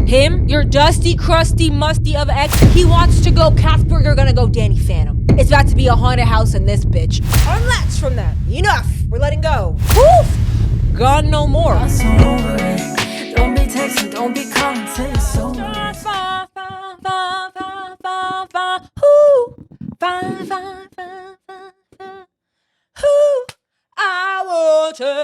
Him, your dusty, crusty, musty of ex, he wants to go Casper, you're gonna go Danny Phantom. It's about to be a haunted house in this bitch. Unlatch from that. Enough. We're letting go. Woof. Gone no more. I'm so over it. Don't be texting, don't be calling, say it's so over it.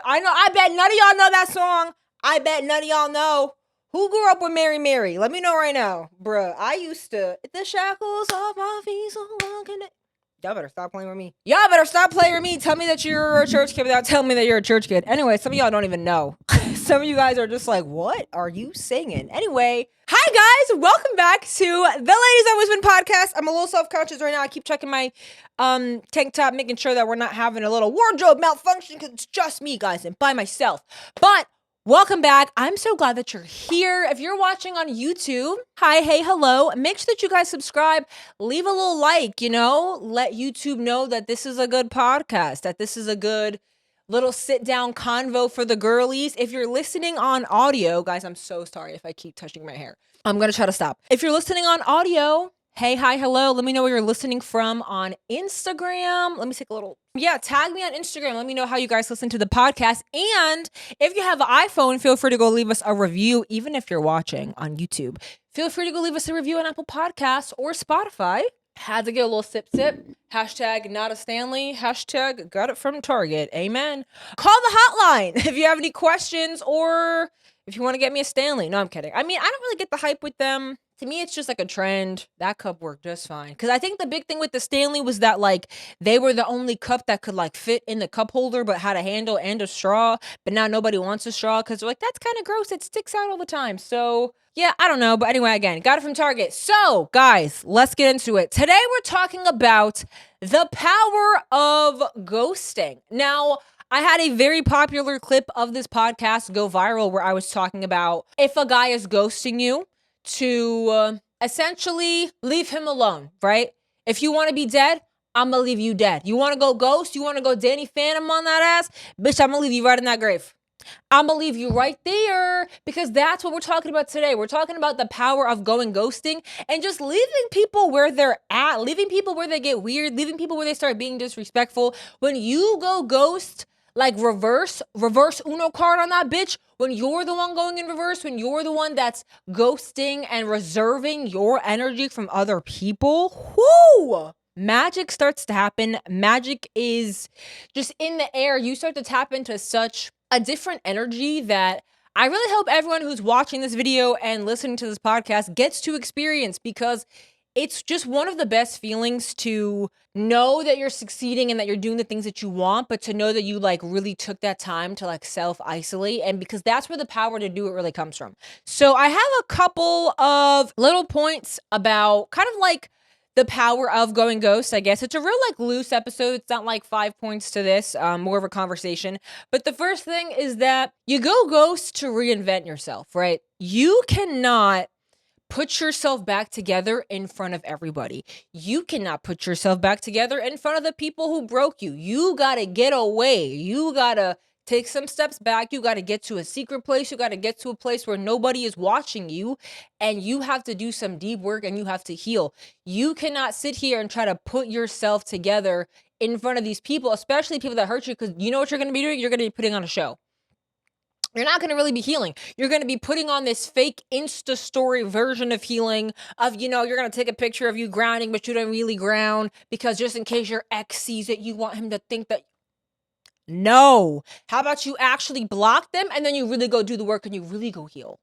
I know. I bet none of y'all know that song. I bet none of y'all know. Who grew up with Mary Mary? Let me know right now. Bruh, I used to. The shackles off my feet so long can it. Y'all better stop playing with me. Y'all better stop playing with me. Tell me that you're a church kid without telling me that you're a church kid. Anyway, some of y'all don't even know. Some of you guys are just like, what are you singing? Anyway, hi guys. Welcome back to the Ladies on Wisdom podcast. I'm a little self-conscious right now. I keep checking my tank top, making sure that we're not having a little wardrobe malfunction because it's just me, guys, and by myself. But welcome back. I'm so glad that you're here. If you're watching on YouTube, hi, hey, hello. Make sure that you guys subscribe, leave a little like, let YouTube know that this is a good podcast, that this is a good little sit down convo for the girlies. If you're listening on audio, guys, I'm so sorry if I keep touching my hair. I'm going to try to stop. If you're listening on audio, hey, hi, hello. Let me know where you're listening from on Instagram. Let me take a little, tag me on Instagram. Let me know how you guys listen to the podcast. And if you have an iPhone, feel free to go leave us a review. Even if you're watching on YouTube, feel free to go leave us a review on Apple Podcasts or Spotify. Had to get a little sip. Hashtag not a Stanley. Hashtag got it from Target. Amen. Call the hotline if you have any questions or if you want to get me a Stanley. No, I'm kidding. I mean, I don't really get the hype with them. To me, it's just like a trend. That cup worked just fine. Because I think the big thing with the Stanley was that, they were the only cup that could, fit in the cup holder but had a handle and a straw. But now nobody wants a straw because they're like, that's kind of gross. It sticks out all the time. So, yeah, I don't know. But anyway, again, got it from Target. So, guys, let's get into it. Today, we're talking about the power of ghosting. Now, I had a very popular clip of this podcast go viral where I was talking about if a guy is ghosting you, to essentially leave him alone, right? If you want to be dead, I'm going to leave you dead. You want to go ghost? You want to go Danny Phantom on that ass? Bitch, I'm going to leave you right in that grave. I'm going to leave you right there because that's what we're talking about today. We're talking about the power of going ghosting and just leaving people where they're at, leaving people where they get weird, leaving people where they start being disrespectful. When you go ghost, reverse Uno card on that bitch, when you're the one going in reverse, when you're the one that's ghosting and reserving your energy from other people, whoo, magic starts to happen. Magic is just in the air. You start to tap into such a different energy that I really hope everyone who's watching this video and listening to this podcast gets to experience, because it's just one of the best feelings to know that you're succeeding and that you're doing the things that you want, but to know that you really took that time to self-isolate, and because that's where the power to do it really comes from. So I have a couple of little points about kind of the power of going ghost. I guess it's a real loose episode. It's not 5 points to this, more of a conversation. But the first thing is that you go ghost to reinvent yourself, right? You cannot put yourself back together in front of everybody. You cannot put yourself back together in front of the people who broke you. You gotta get away. You gotta take some steps back. You gotta get to a secret place. You gotta get to a place where nobody is watching you, and you have to do some deep work and you have to heal. You cannot sit here and try to put yourself together in front of these people, especially people that hurt you, because you know what you're gonna be doing? You're gonna be putting on a show. You're not going to really be healing. You're going to be putting on this fake Insta story version of healing of, you're going to take a picture of you grounding, but you don't really ground because just in case your ex sees it, you want him to think that. No. How about you actually block them and then you really go do the work and you really go heal?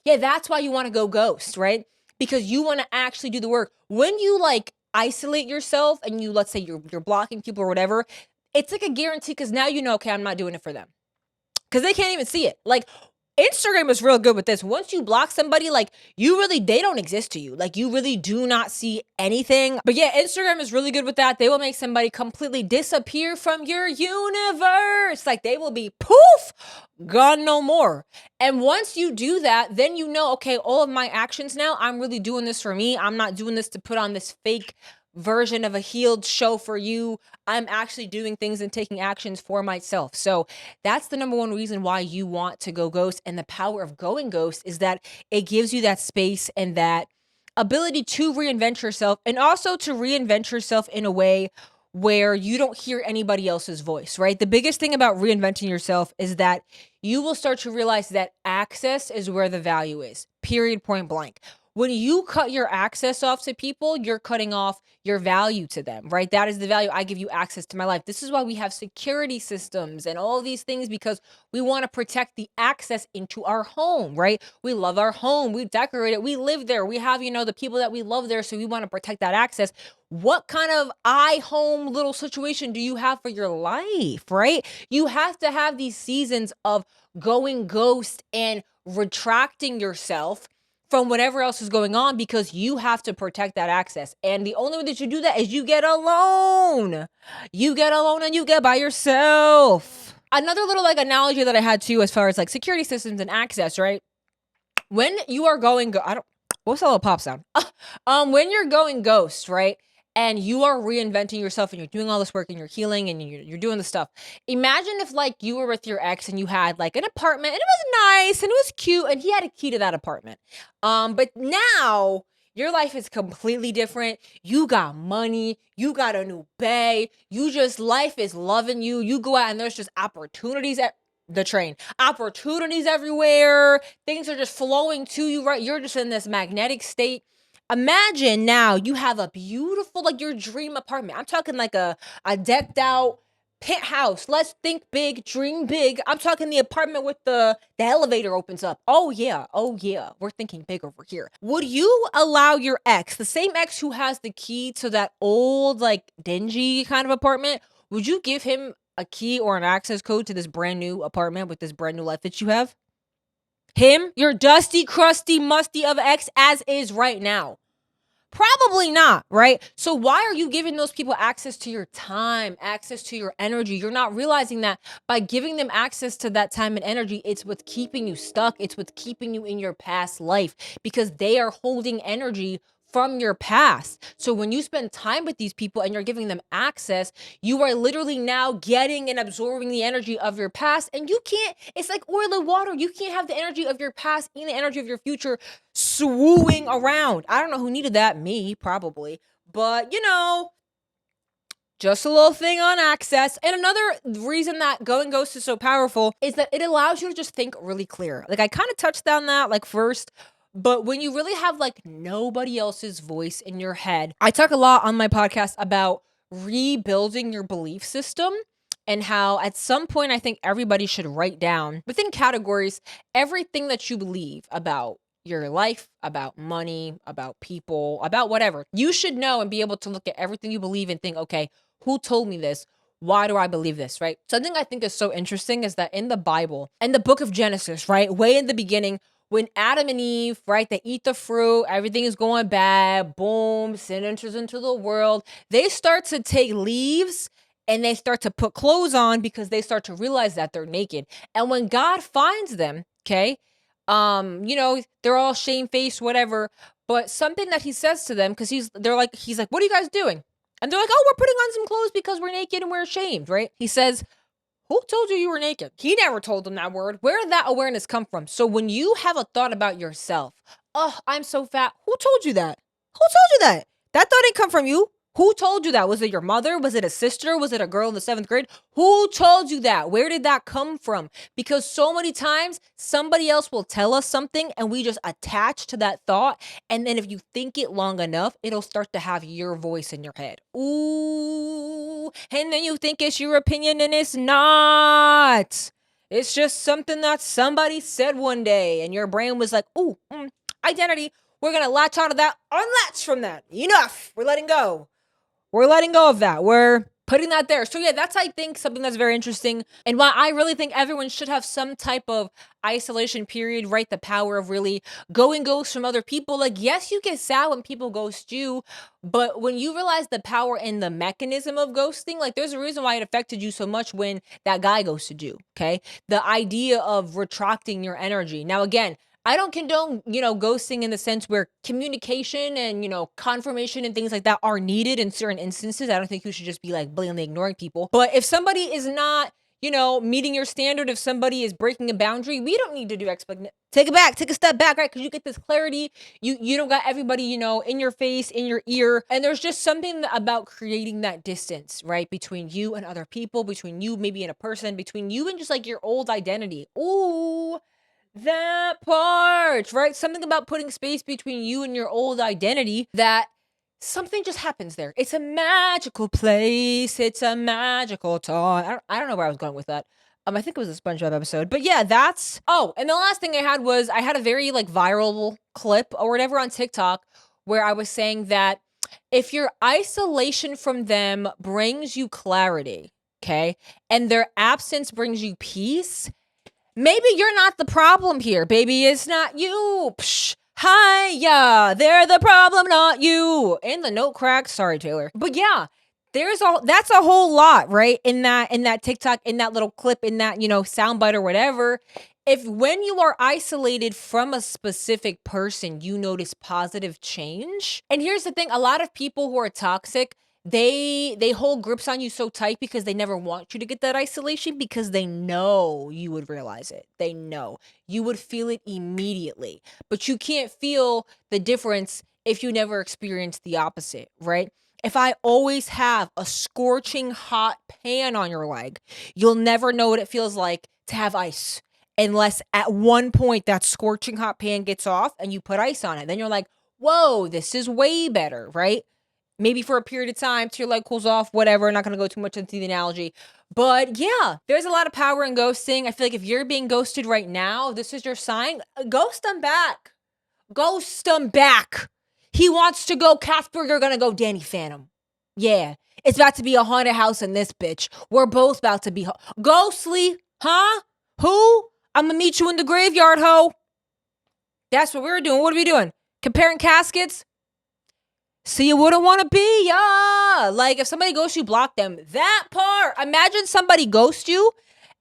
Yeah, that's why you want to go ghost, right? Because you want to actually do the work. When you isolate yourself and you, let's say you're blocking people or whatever, it's a guarantee, because now okay, I'm not doing it for them. Because they can't even see it. Instagram is real good with this. Once you block somebody, they don't exist to you. You really do not see anything. But yeah, Instagram is really good with that. They will make somebody completely disappear from your universe. They will be poof, gone no more. And once you do that, then okay, all of my actions now, I'm really doing this for me. I'm not doing this to put on this fake version of a healed show for you. I'm actually doing things and taking actions for myself. So that's the number one reason why you want to go ghost. And the power of going ghost is that it gives you that space and that ability to reinvent yourself, and also to reinvent yourself in a way where you don't hear anybody else's voice, right? The biggest thing about reinventing yourself is that you will start to realize that access is where the value is, period, point blank. When you cut your access off to people, you're cutting off your value to them, right? That is the value. I give you access to my life. This is why we have security systems and all these things, because we want to protect the access into our home, right? We love our home. We decorate it. We live there. We have, the people that we love there. So we want to protect that access. What kind of home little situation do you have for your life, right? You have to have these seasons of going ghost and retracting yourself from whatever else is going on, because you have to protect that access. And the only way that you do that is you get alone. You get alone and you get by yourself. Another little analogy that I had too, as far as security systems and access, right? When you are going, what's that little pop sound? When you're going ghost, right? And you are reinventing yourself and you're doing all this work and you're healing and you're doing the stuff. Imagine if you were with your ex and you had an apartment and it was nice and it was cute and he had a key to that apartment. But now your life is completely different. You got money, you got a new bae, life is loving you. You go out and there's just opportunities at the train, opportunities everywhere. Things are just flowing to you, right? You're just in this magnetic state. Imagine now you have a beautiful, your dream apartment. I'm talking a decked out penthouse. Let's think big, dream big. I'm talking the apartment with the elevator opens up. Oh yeah. We're thinking big over here. Would you allow your ex, the same ex who has the key to that old, dingy kind of apartment, would you give him a key or an access code to this brand new apartment with this brand new life that you have? Him, your dusty, crusty, musty of ex as is right now? Probably not, right? So why are you giving those people access to your time, access to your energy? You're not realizing that by giving them access to that time and energy, it's what's keeping you stuck. It's what's keeping you in your past life, because they are holding energy from your past. So when you spend time with these people and you're giving them access, you are literally now getting and absorbing the energy of your past. And you can't, it's like oil and water. You can't have the energy of your past and the energy of your future swooing around. I don't know who needed that. Me, probably. But, just a little thing on access. And another reason that going ghost is so powerful is that it allows you to just think really clear. I kind of touched on that first. But when you really have nobody else's voice in your head, I talk a lot on my podcast about rebuilding your belief system, and how at some point I think everybody should write down within categories everything that you believe about your life, about money, about people, about whatever. You should know and be able to look at everything you believe and think, okay, who told me this? Why do I believe this, right? Something I think is so interesting is that in the Bible, in the book of Genesis, right, way in the beginning, when Adam and Eve, right, they eat the fruit, everything is going bad, boom, sin enters into the world. They start to take leaves and they start to put clothes on because they start to realize that they're naked. And when God finds them, okay, they're all shamefaced, whatever. But something that he says to them, because he's like, what are you guys doing? And they're like, oh, we're putting on some clothes because we're naked and we're ashamed, right? He says, who told you were naked? He never told them that word. Where did that awareness come from? So when you have a thought about yourself, oh, I'm so fat. Who told you that? Who told you that? That thought didn't come from you. Who told you that? Was it your mother? Was it a sister? Was it a girl in the 7th grade? Who told you that? Where did that come from? Because so many times somebody else will tell us something and we just attach to that thought. And then if you think it long enough, it'll start to have your voice in your head. Ooh. And then you think it's your opinion and it's not. It's just something that somebody said one day and your brain was like, ooh, identity. We're going to latch onto that, unlatch from that. Enough. We're letting go. We're letting go of that. We're putting that there. So yeah, that's, I think, something that's very interesting. And why I really think everyone should have some type of isolation period, right? The power of really going ghost from other people. Yes, you get sad when people ghost you, but when you realize the power and the mechanism of ghosting, there's a reason why it affected you so much when that guy ghosted you, okay? The idea of retracting your energy. Now, again, I don't condone, ghosting in the sense where communication and, confirmation and things like that are needed in certain instances. I don't think you should just be like blatantly ignoring people. But if somebody is not, meeting your standard, if somebody is breaking a boundary, we don't need to do take a step back, right? Because you get this clarity. You don't got everybody, in your face, in your ear. And there's just something about creating that distance, right? Between you and other people, between you maybe and a person, between you and just like your old identity. Ooh. That part, right? Something about putting space between you and your old identity that something just happens there. It's a magical place. It's a magical time. I don't know where I was going with that. I think it was a SpongeBob episode. But yeah, and the last thing I had was I had a very like viral clip or whatever on TikTok where I was saying that if your isolation from them brings you clarity, okay, and their absence brings you peace, maybe you're not the problem here, baby. It's not you. Psh, hiya. They're the problem, not you. And the note cracked. Sorry, Taylor. But yeah, that's a whole lot, right? In that TikTok, in that little clip, in that, soundbite or whatever. If when you are isolated from a specific person, you notice positive change. And here's the thing, a lot of people who are toxic, they hold grips on you so tight because they never want you to get that isolation because they know you would realize it. They know you would feel it immediately, but you can't feel the difference if you never experience the opposite, right? If I always have a scorching hot pan on your leg, you'll never know what it feels like to have ice unless at one point that scorching hot pan gets off and you put ice on it. Then you're like, whoa, this is way better, right? Maybe for a period of time till your leg cools off, whatever. I'm not going to go too much into the analogy. But yeah, there's a lot of power in ghosting. I feel like if you're being ghosted right now, this is your sign. Ghost them back. Ghost them back. He wants to go Casper, you're going to go Danny Phantom. Yeah, it's about to be a haunted house in this bitch. We're both about to be ghostly. Huh? Who? I'm going to meet you in the graveyard, ho. That's what we're doing. What are we doing? Comparing caskets? See, you wouldn't want to be, yeah. Like, if somebody ghosts you, block them. That part. Imagine somebody ghosts you,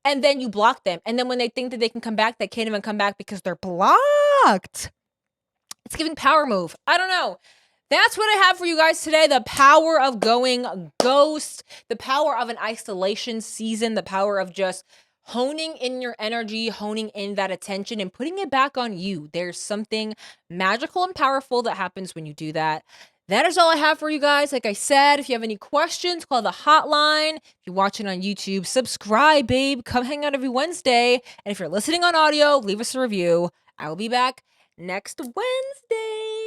and then you block them. And then when they think that they can come back, they can't even come back because they're blocked. It's giving power move. I don't know. That's what I have for you guys today. The power of going ghost. The power of an isolation season. The power of just honing in your energy, honing in that attention, and putting it back on you. There's something magical and powerful that happens when you do that. That is all I have for you guys. Like I said, if you have any questions, call the hotline. If you're watching on YouTube, subscribe, babe. Come hang out every Wednesday. And if you're listening on audio, leave us a review. I will be back next Wednesday.